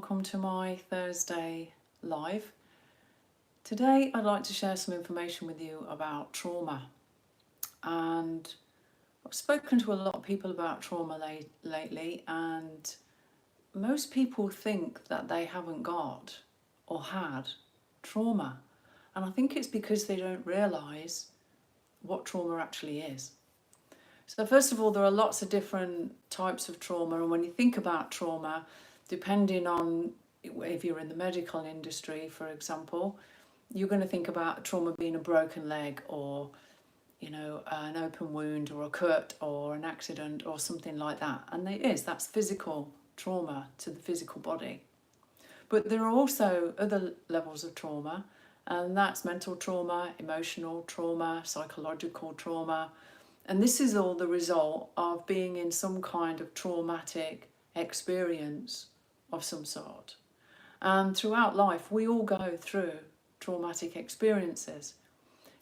welcome to my Thursday live. Today I'd like to share some information with you about trauma, and I've spoken to a lot of people about trauma lately, and most people think that they haven't got or had trauma, and I think it's because they don't realise what trauma actually is. So first of all, there are lots of different types of trauma, and when you think about trauma, depending on if you're in the medical industry, for example, you're going to think about trauma being a broken leg, or an open wound, or a cut, or an accident, or something like that. And that's physical trauma to the physical body. But there are also other levels of trauma, and that's mental trauma, emotional trauma, psychological trauma. And this is all the result of being in some kind of traumatic experience of some sort. And throughout life, we all go through traumatic experiences.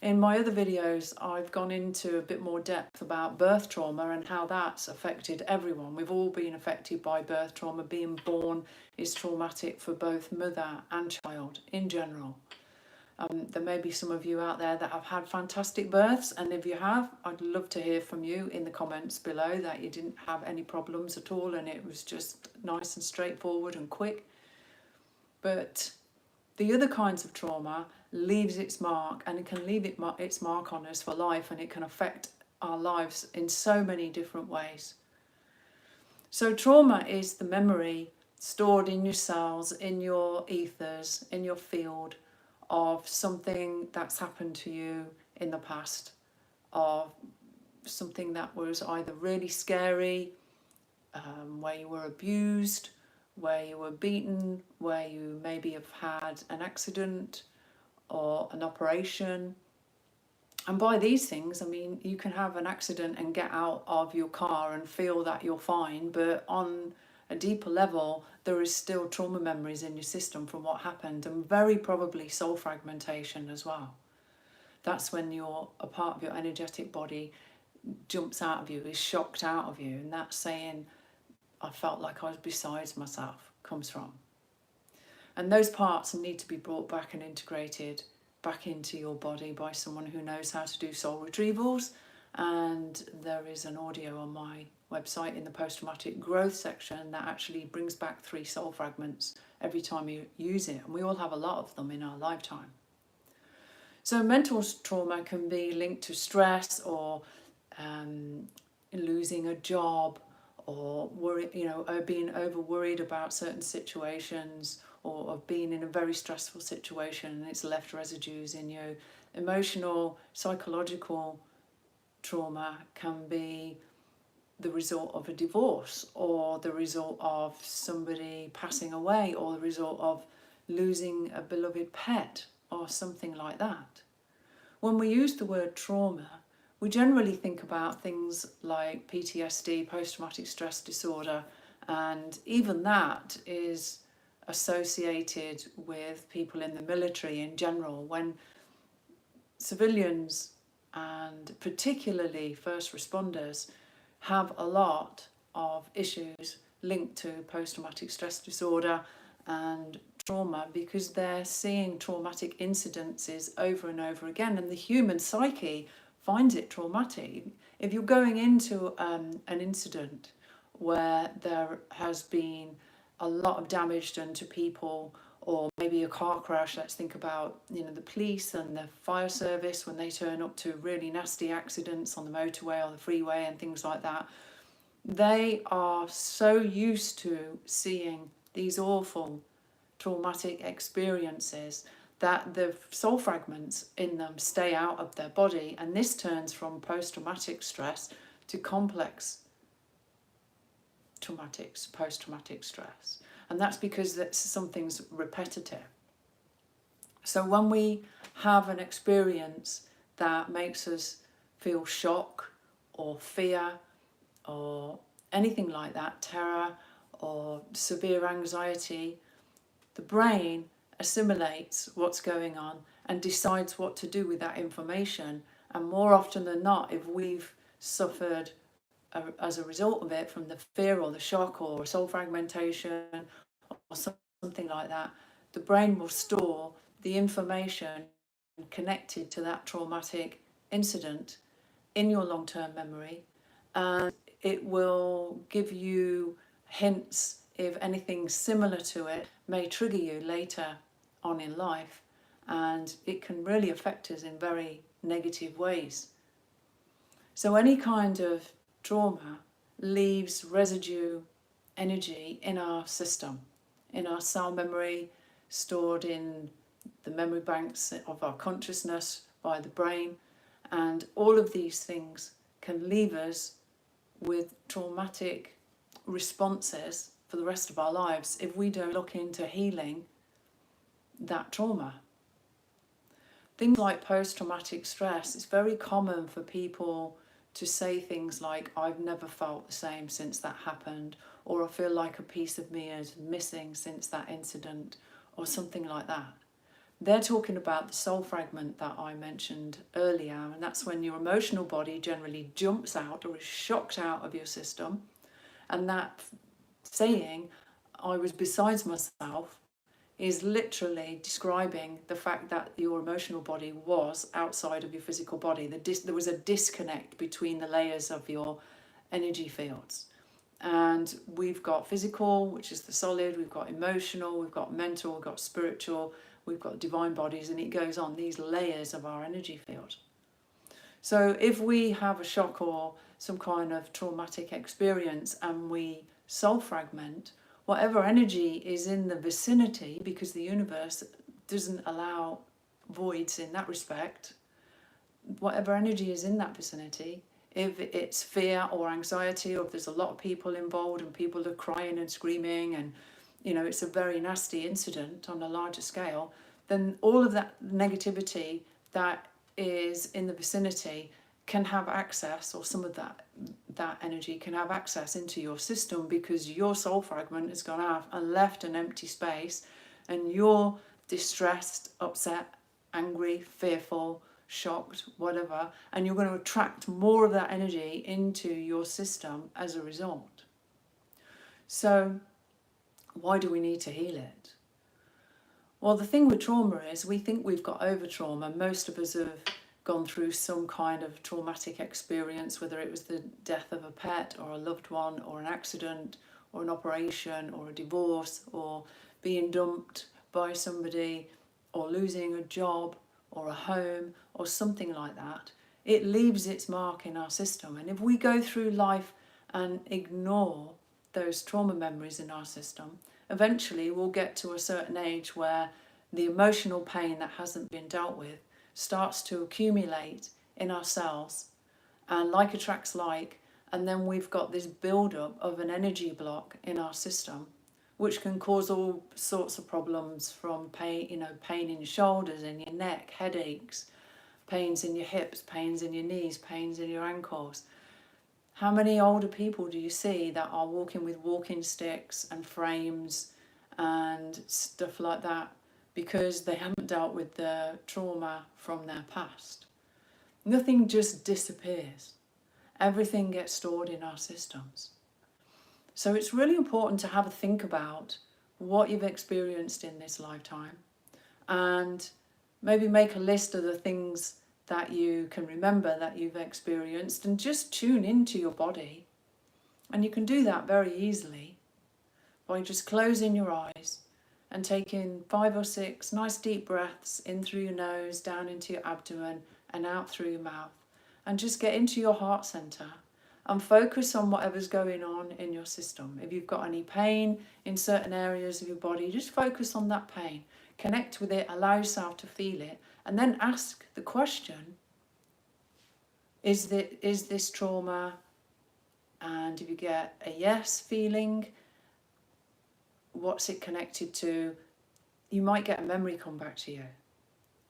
In my other videos, I've gone into a bit more depth about birth trauma and how that's affected everyone. We've all been affected by birth trauma. Being born is traumatic for both mother and child in general. There may be some of you out there that have had fantastic births, and if you have, I'd love to hear from you in the comments below that you didn't have any problems at all and it was just nice and straightforward and quick. But the other kinds of trauma leaves its mark, and it can leave its mark on us for life, and it can affect our lives in so many different ways. So trauma is the memory stored in your cells, in your ethers, in your field, of something that's happened to you in the past, of something that was either really scary, where you were abused, where you were beaten, where you maybe have had an accident or an operation. And by these things, I mean, you can have an accident and get out of your car and feel that you're fine, but on a deeper level, there is still trauma memories in your system from what happened, and very probably soul fragmentation as well. That's when a part of your energetic body jumps out of you, is shocked out of you, and that's saying, I felt like I was besides myself, comes from. And those parts need to be brought back and integrated back into your body by someone who knows how to do soul retrievals. And there is an audio on my website in the post-traumatic growth section that actually brings back 3 soul fragments every time you use it. And we all have a lot of them in our lifetime. So mental trauma can be linked to stress, or losing a job, or being over worried about certain situations, or of being in a very stressful situation and it's left residues in you. Emotional, psychological trauma can be the result of a divorce, or the result of somebody passing away, or the result of losing a beloved pet, or something like that. When we use the word trauma, we generally think about things like PTSD, post-traumatic stress disorder, and even that is associated with people in the military in general. When civilians, and particularly first responders, have a lot of issues linked to post-traumatic stress disorder and trauma, because they're seeing traumatic incidences over and over again, and the human psyche finds it traumatic. If you're going into an incident where there has been a lot of damage done to people, or maybe a car crash, let's think about the police and the fire service when they turn up to really nasty accidents on the motorway or the freeway and things like that. They are so used to seeing these awful traumatic experiences that the soul fragments in them stay out of their body, and this turns from post-traumatic stress to complex post-traumatic stress. And that's because something's repetitive. So when we have an experience that makes us feel shock or fear or anything like that, terror or severe anxiety, the brain assimilates what's going on and decides what to do with that information. And more often than not, if we've suffered as a result of it from the fear or the shock or soul fragmentation or some something like that, the brain will store the information connected to that traumatic incident in your long-term memory, and it will give you hints if anything similar to it may trigger you later on in life, and it can really affect us in very negative ways. So any kind of trauma leaves residue energy in our system, in our cell memory, stored in the memory banks of our consciousness by the brain, and all of these things can leave us with traumatic responses for the rest of our lives if we don't look into healing that trauma. Things like post-traumatic stress, it's very common for people to say things like, I've never felt the same since that happened, or I feel like a piece of me is missing since that incident, or something like that. They're talking about the soul fragment that I mentioned earlier, and that's when your emotional body generally jumps out or is shocked out of your system, and that saying, I was besides myself, is literally describing the fact that your emotional body was outside of your physical body. There was a disconnect between the layers of your energy fields. And we've got physical, which is the solid, we've got emotional, we've got mental, we've got spiritual, we've got divine bodies, and it goes on, these layers of our energy field. So if we have a shock or some kind of traumatic experience and we soul fragment, whatever energy is in the vicinity, because the universe doesn't allow voids in that respect, whatever energy is in that vicinity, if it's fear or anxiety, or if there's a lot of people involved and people are crying and screaming and, you know, it's a very nasty incident on a larger scale, then all of that negativity that is in the vicinity can have access, or some of that energy can have access into your system, because your soul fragment has gone out and left an empty space, and you're distressed, upset, angry, fearful, shocked, whatever, and you're going to attract more of that energy into your system as a result. So why do we need to heal it? Well, the thing with trauma is we think we've got over trauma. Most of us have gone through some kind of traumatic experience, whether it was the death of a pet or a loved one, or an accident, or an operation, or a divorce, or being dumped by somebody, or losing a job, or a home, or something like that. It leaves its mark in our system. And if we go through life and ignore those trauma memories in our system, eventually we'll get to a certain age where the emotional pain that hasn't been dealt with starts to accumulate in our cells, and like attracts like, and then we've got this build-up of an energy block in our system, which can cause all sorts of problems, from pain, pain in your shoulders, in your neck, headaches, pains in your hips, pains in your knees, pains in your ankles. How many older people do you see that are walking with walking sticks and frames and stuff like that, because they haven't dealt with the trauma from their past? Nothing just disappears. Everything gets stored in our systems. So it's really important to have a think about what you've experienced in this lifetime, and maybe make a list of the things that you can remember that you've experienced, and just tune into your body. And you can do that very easily by just closing your eyes and taking 5 or 6 nice deep breaths in through your nose, down into your abdomen, and out through your mouth. And just get into your heart center and focus on whatever's going on in your system. If you've got any pain in certain areas of your body, just focus on that pain. Connect with it, allow yourself to feel it, and then ask the question, is this trauma? And if you get a yes feeling, what's it connected to? You might get a memory come back to you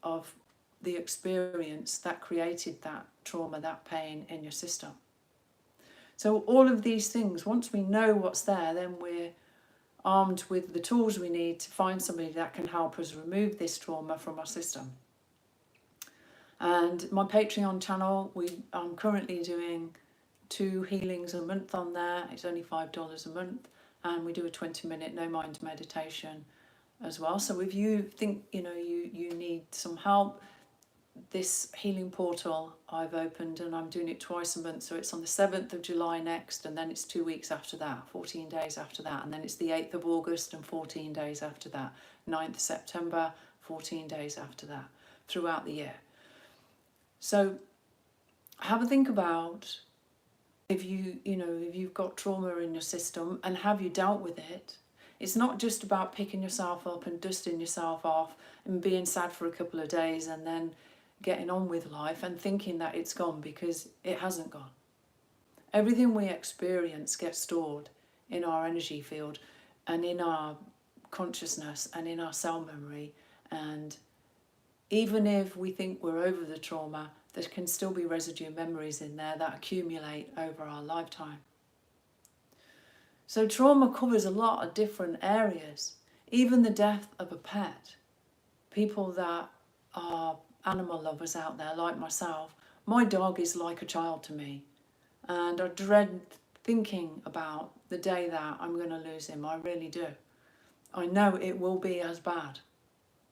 of the experience that created that trauma, that pain in your system. So all of these things, once we know what's there, then we're armed with the tools we need to find somebody that can help us remove this trauma from our system. And my Patreon channel, I'm currently doing 2 healings a month on there. It's only $5 a month. and we do a 20-minute no mind meditation as well. So if you think you need some help, this healing portal I've opened, and I'm doing it twice a month. So it's on the 7th of July next, and then it's 2 weeks after that, 14 days after that, and then it's the 8th of August and 14 days after that, 9th of September, 14 days after that, throughout the year. So have a think about if you've got trauma in your system, and have you dealt with it. It's not just about picking yourself up and dusting yourself off and being sad for a couple of days and then getting on with life and thinking that it's gone, because it hasn't gone. Everything we experience gets stored in our energy field and in our consciousness and in our cell memory, and even if we think we're over the trauma, there can still be residue memories in there that accumulate over our lifetime. So trauma covers a lot of different areas, even the death of a pet. People that are animal lovers out there, like myself, my dog is like a child to me, and I dread thinking about the day that I'm going to lose him. I really do. I know it will be as bad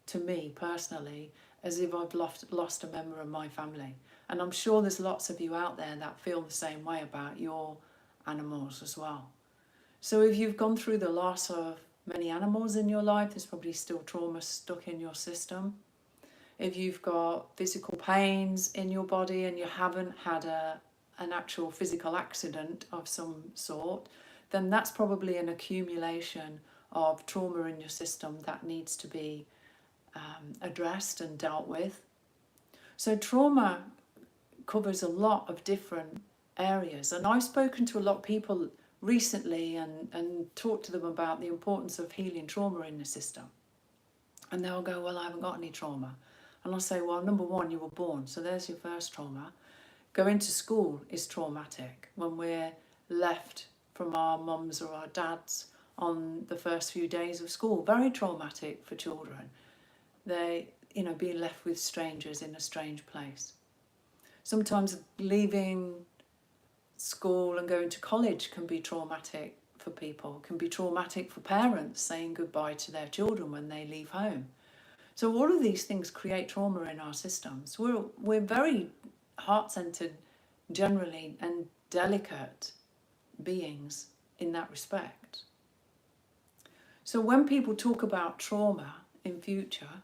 to me personally as if I've lost a member of my family. And I'm sure there's lots of you out there that feel the same way about your animals as well. So if you've gone through the loss of many animals in your life, there's probably still trauma stuck in your system. If you've got physical pains in your body and you haven't had an actual physical accident of some sort, then that's probably an accumulation of trauma in your system that needs to be addressed and dealt with. So trauma covers a lot of different areas, and I've spoken to a lot of people recently and talked to them about the importance of healing trauma in the system, and they'll go, well, I haven't got any trauma. And I'll say, well, number one, you were born, so there's your first trauma. Going to school is traumatic. When we're left from our mums or our dads on the first few days of school, very traumatic for children. They, being left with strangers in a strange place. Sometimes leaving school and going to college can be traumatic for people, can be traumatic for parents saying goodbye to their children when they leave home. So all of these things create trauma in our systems. We're very heart-centered generally and delicate beings in that respect. So when people talk about trauma in future,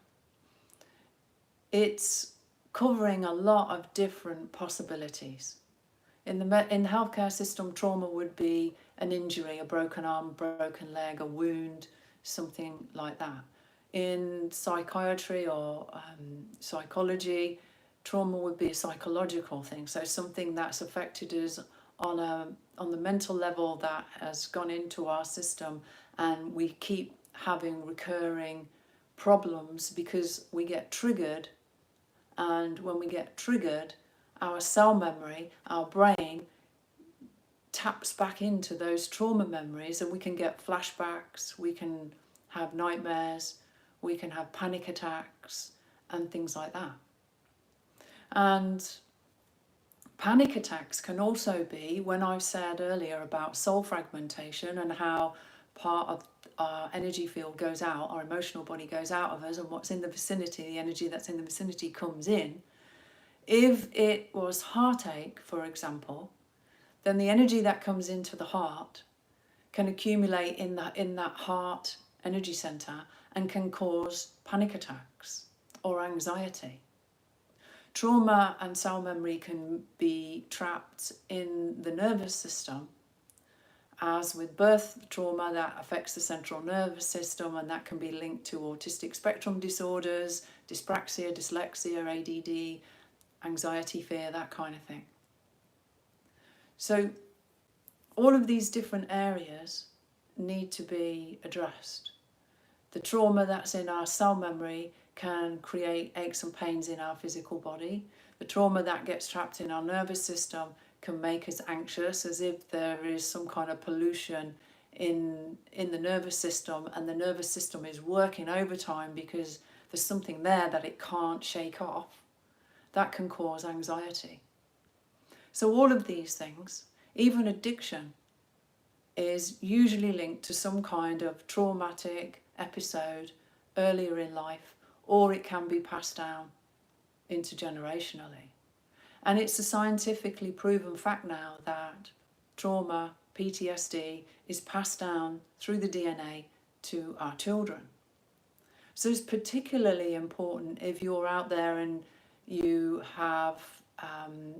it's covering a lot of different possibilities. In the healthcare system, trauma would be an injury, a broken arm, broken leg, a wound, something like that. In psychiatry or psychology, trauma would be a psychological thing, so something that's affected us on the mental level that has gone into our system, and we keep having recurring problems because we get triggered, and when we get triggered, our cell memory, our brain taps back into those trauma memories, and we can get flashbacks, we can have nightmares, we can have panic attacks and things like that. And panic attacks can also be, when I've said earlier about soul fragmentation and how part of our energy field goes out, our emotional body goes out of us, and what's in the vicinity, the energy that's in the vicinity comes in. If it was heartache, for example, then the energy that comes into the heart can accumulate in that heart energy center and can cause panic attacks or anxiety. Trauma and cell memory can be trapped in the nervous system, as with birth trauma that affects the central nervous system, and that can be linked to autistic spectrum disorders, dyspraxia, dyslexia, ADD, anxiety, fear, that kind of thing. So all of these different areas need to be addressed. The trauma that's in our cell memory can create aches and pains in our physical body. The trauma that gets trapped in our nervous system can make us anxious, as if there is some kind of pollution in the nervous system, and the nervous system is working overtime because there's something there that it can't shake off. That can cause anxiety. So all of these things, even addiction, is usually linked to some kind of traumatic episode earlier in life, or it can be passed down intergenerationally. And it's a scientifically proven fact now that trauma, PTSD, is passed down through the DNA to our children. So it's particularly important if you're out there and you have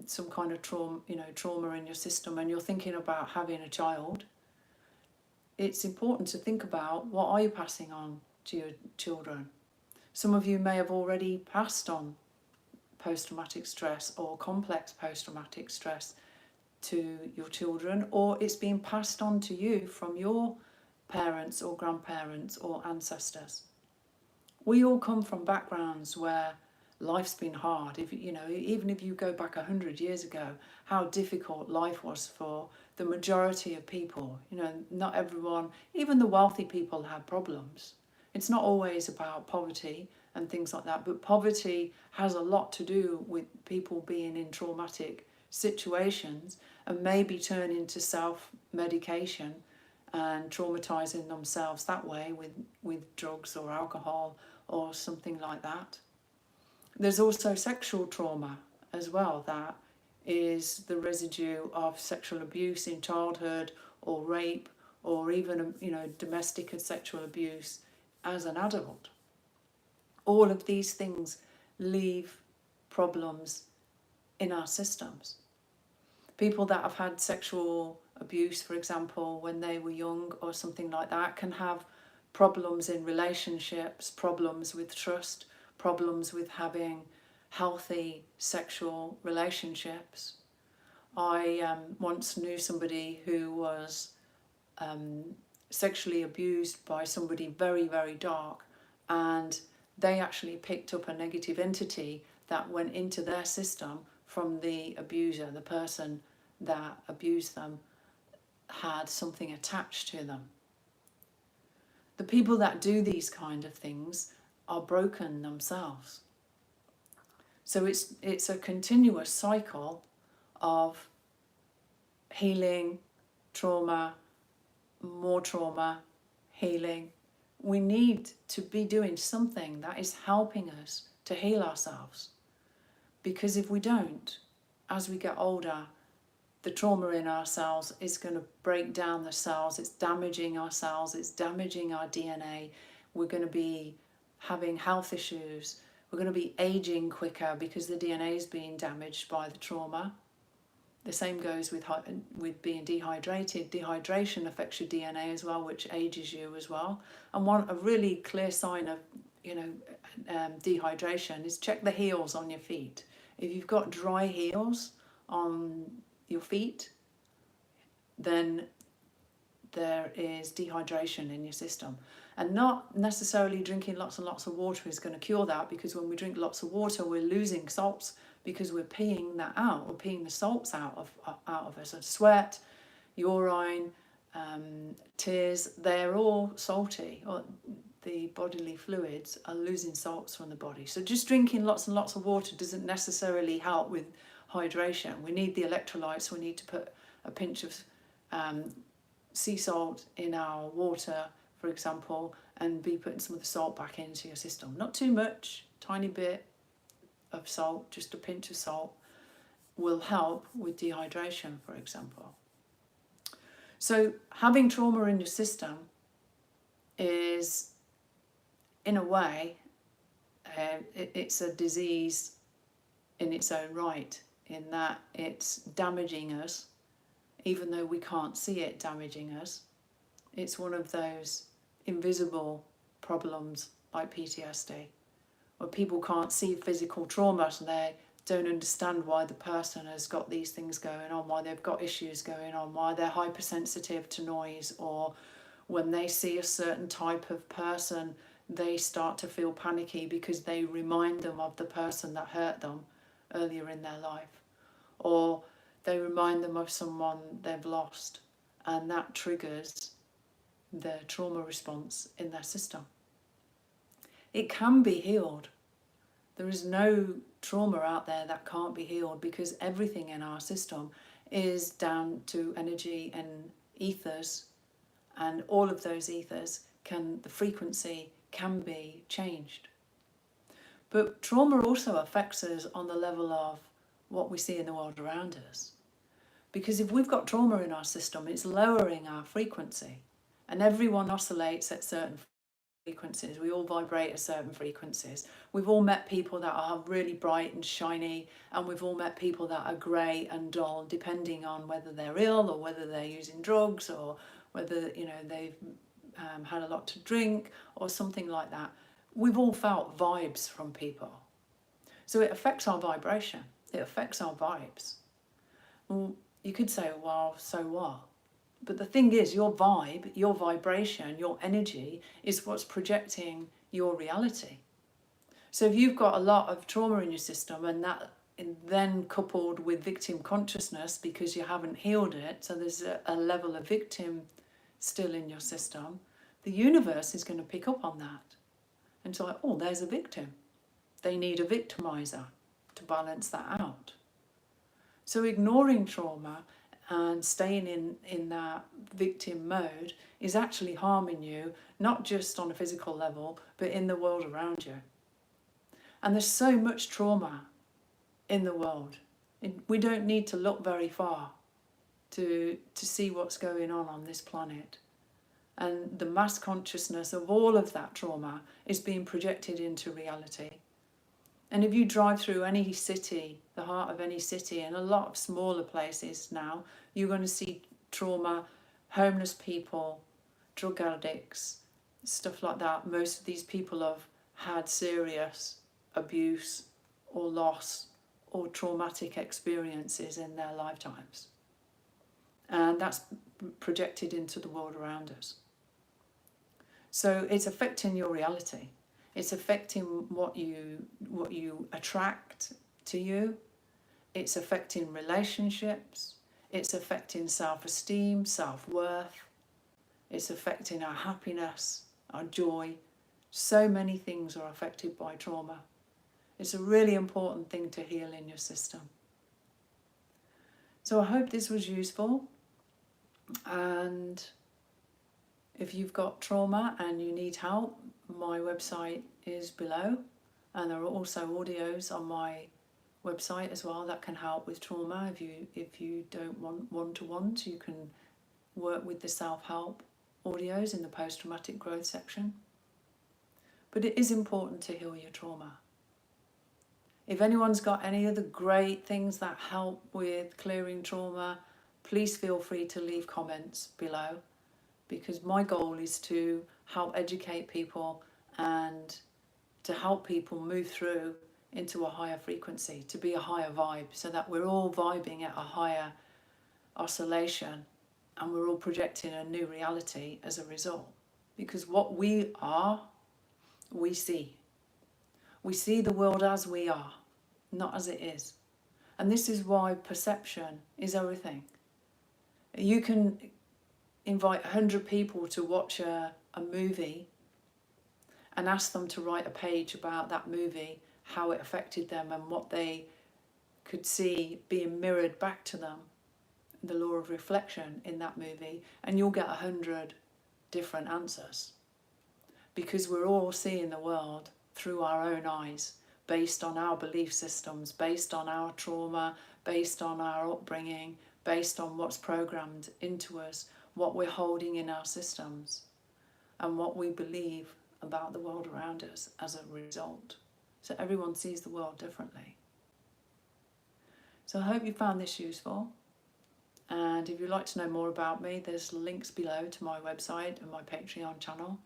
some kind of trauma in your system, and you're thinking about having a child. It's important to think about, what are you passing on to your children? Some of you may have already passed on post-traumatic stress or complex post-traumatic stress to your children, or it's being passed on to you from your parents or grandparents or ancestors. We all come from backgrounds where life's been hard. Even if you go back 100 years ago, how difficult life was for the majority of people. Not everyone, even the wealthy people, had problems. It's not always about poverty and things like that, but poverty has a lot to do with people being in traumatic situations and maybe turning to self-medication and traumatizing themselves that way with drugs or alcohol or something like that. There's also sexual trauma as well, that is the residue of sexual abuse in childhood, or rape, or even domestic and sexual abuse as an adult. All of these things leave problems in our systems. People that have had sexual abuse, for example, when they were young or something like that, can have problems in relationships, problems with trust, problems with having healthy sexual relationships. I once knew somebody who was sexually abused by somebody very, very dark, and they actually picked up a negative entity that went into their system from the abuser. The person that abused them had something attached to them. The people that do these kind of things are broken themselves. So it's a continuous cycle of healing, trauma, more trauma, healing. We need to be doing something that is helping us to heal ourselves. Because if we don't, as we get older, the trauma in our cells is going to break down the cells. It's damaging our cells. It's damaging our DNA. We're going to be having health issues. We're going to be aging quicker because the DNA is being damaged by the trauma. The same goes with being dehydrated. Dehydration affects your DNA as well, which ages you as well. And a really clear sign of dehydration is check the heels on your feet. If you've got dry heels on your feet, then there is dehydration in your system. And not necessarily drinking lots and lots of water is going to cure that, because when we drink lots of water, we're losing salts because we're peeing that out. We're peeing the salts out of us. So sweat, urine, tears, they're all salty. Or the bodily fluids are losing salts from the body. So just drinking lots and lots of water doesn't necessarily help with hydration. We need the electrolytes. We need to put a pinch of sea salt in our water, for example, and be putting some of the salt back into your system. Not too much, tiny bit of salt, just a pinch of salt will help with dehydration, for example. So having trauma in your system is, in a way, it's a disease in its own right, in that it's damaging us, even though we can't see it damaging us. It's one of those invisible problems like PTSD, where people can't see physical trauma, so they don't understand why the person has got these things going on, why they've got issues going on, why they're hypersensitive to noise, or when they see a certain type of person, they start to feel panicky because they remind them of the person that hurt them earlier in their life, or they remind them of someone they've lost, and that triggers the trauma response in their system. It can be healed. There is no trauma out there that can't be healed, because everything in our system is down to energy and ethers, and all of those ethers the frequency can be changed. But trauma also affects us on the level of what we see in the world around us. Because if we've got trauma in our system, it's lowering our frequency. And everyone oscillates at certain frequencies. We all vibrate at certain frequencies. We've all met people that are really bright and shiny, and we've all met people that are grey and dull, depending on whether they're ill or whether they're using drugs or whether they've had a lot to drink or something like that. We've all felt vibes from people. So it affects our vibration. It affects our vibes. Well, you could say, well, so what? But the thing is, your vibe, your vibration, your energy is what's projecting your reality. So if you've got a lot of trauma in your system, and that then coupled with victim consciousness because you haven't healed it, so there's a level of victim still in your system, the universe is going to pick up on that. And so, oh, there's a victim. They need a victimizer to balance that out. So ignoring trauma and staying in that victim mode is actually harming you, not just on a physical level, but in the world around you. And there's so much trauma in the world. We don't need to look very far to see what's going on this planet. And the mass consciousness of all of that trauma is being projected into reality. And if you drive through any city, the heart of any city, and a lot of smaller places now, you're going to see trauma, homeless people, drug addicts, stuff like that. Most of these people have had serious abuse or loss or traumatic experiences in their lifetimes. And that's projected into the world around us. So it's affecting your reality. It's affecting what you attract to you. It's affecting relationships. It's affecting self-esteem, self-worth. It's affecting our happiness, our joy. So many things are affected by trauma. It's a really important thing to heal in your system. So I hope this was useful. And if you've got trauma and you need help, my website is below, and there are also audios on my website as well that can help with trauma. If you don't want one-to-ones, you can work with the self-help audios in the post-traumatic growth section. But it is important to heal your trauma. If anyone's got any other great things that help with clearing trauma, please feel free to leave comments below, because my goal is to help educate people and to help people move through into a higher frequency, to be a higher vibe, so that we're all vibing at a higher oscillation and we're all projecting a new reality as a result. Because what we are, we see. We see the world as we are, not as it is. And this is why perception is everything. You can invite 100 people to watch a movie and ask them to write a page about that movie, how it affected them and what they could see being mirrored back to them, the law of reflection in that movie, and you'll get 100 different answers. Because we're all seeing the world through our own eyes, based on our belief systems, based on our trauma, based on our upbringing, based on what's programmed into us, what we're holding in our systems, and what we believe about the world around us as a result. So everyone sees the world differently. So I hope you found this useful. And if you'd like to know more about me, there's links below to my website and my Patreon channel.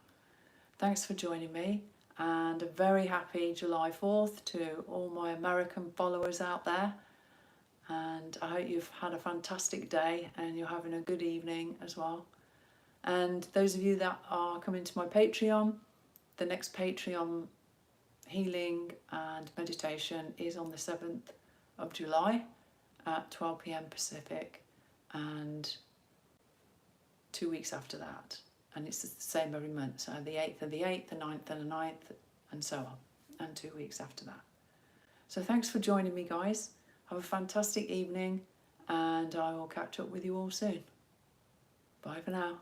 Thanks for joining me, and a very happy July 4th to all my American followers out there. And I hope you've had a fantastic day and you're having a good evening as well. And those of you that are coming to my Patreon, the next Patreon healing and meditation is on the 7th of July at 12 p.m. Pacific, and 2 weeks after that. And it's the same every month. So the 8th of the 8th, the 9th and the 9th, and so on. And 2 weeks after that. So thanks for joining me, guys. Have a fantastic evening, and I will catch up with you all soon. Bye for now.